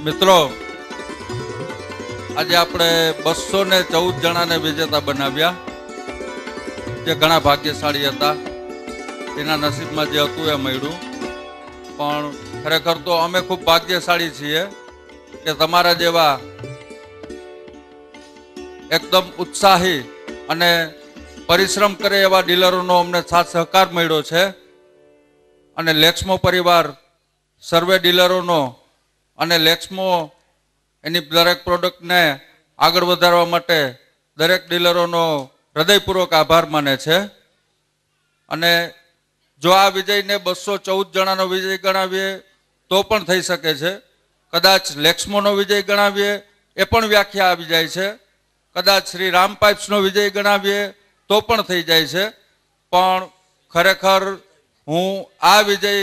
મિત્રો, આજે આપણે 214 જણાને વિજેતા બનાવ્યા, જે ઘણા ભાગ્યશાળી હતા. એના નસીબમાં જે હતું એ મળ્યું. પણ ખરેખર તો અમે ખૂબ ભાગ્યશાળી છીએ કે તમારા જેવા એકદમ ઉત્સાહી અને પરિશ્રમ કરે એવા ડીલરોનો અમને સાથ સહકાર મળ્યો છે. અને લેક્સમો પરિવાર સર્વે ડીલરોનો અને લેક્સમો એની દરેક પ્રોડક્ટને આગળ વધારવા માટે દરેક ડીલરોનો હૃદયપૂર્વક આભાર માને છે. અને જો આ વિજયને 214 જણાનો વિજય ગણાવીએ તો પણ થઈ શકે છે. કદાચ લેક્સમોનો વિજય ગણાવીએ એ પણ વ્યાખ્યા આવી જાય છે. કદાચ શ્રી રામ પાઇપ્સનો વિજય ગણાવીએ તો પણ થઈ જાય છે. પણ ખરેખર હું આ વિજય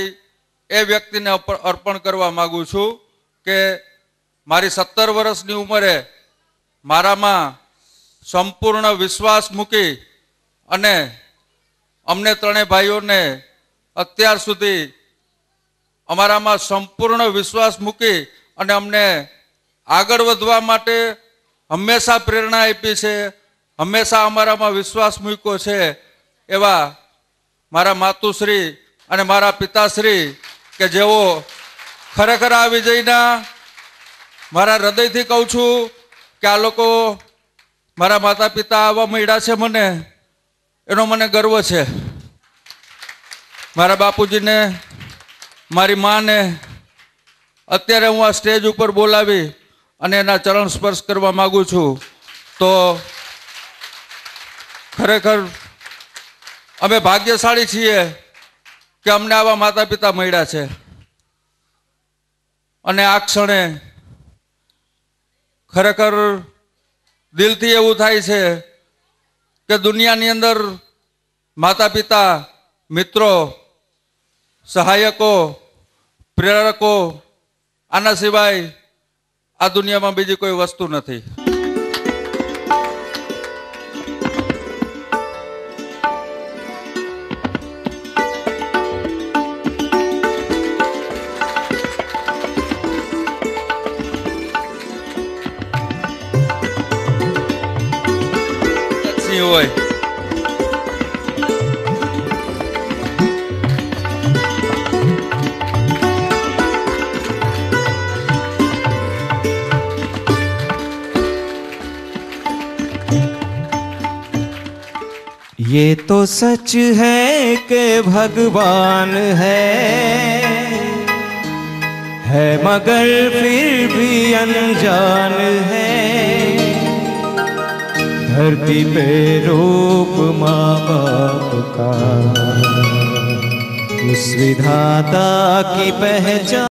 એ વ્યક્તિને અર્પણ કરવા માગું છું કે મારી 17 વર્ષની ઉંમરે મારામાં સંપૂર્ણ વિશ્વાસ મૂકી અને અમને ત્રણેય ભાઈઓને અત્યાર સુધી અમારામાં સંપૂર્ણ વિશ્વાસ મૂકી અને અમને આગળ વધવા માટે હંમેશા પ્રેરણા આપી છે, હંમેશા અમારામાં વિશ્વાસ મૂક્યો છે એવા મારા માતુશ્રી અને મારા પિતાશ્રી કે જેઓ ખરેખર આ વિજયના મારા હૃદયથી કહું છું કે આ લોકો મારા માતા પિતા આવવા મળ્યા છે, મને એનો મને ગર્વ છે. મારા બાપુજીને, મારી માને અત્યારે હું આ સ્ટેજ ઉપર બોલાવી અને એના ચરણ સ્પર્શ કરવા માગું છું. તો ખરેખર અમે ભાગ્યશાળી છીએ કે અમને આવા માતા પિતા મળ્યા છે. અને આ ક્ષણે ખરેખર દિલથી એવું થાય છે કે દુનિયાની અંદર માતા પિતા, મિત્રો, સહાયકો, પ્રેરકો આના સિવાય આ દુનિયામાં બીજી કોઈ વસ્તુ નથી. હોય ये तो सच है कि भगवान है मगर फिर भी अनजान है. धरती पे रूप माँ बाप का उस विधाता की पहचान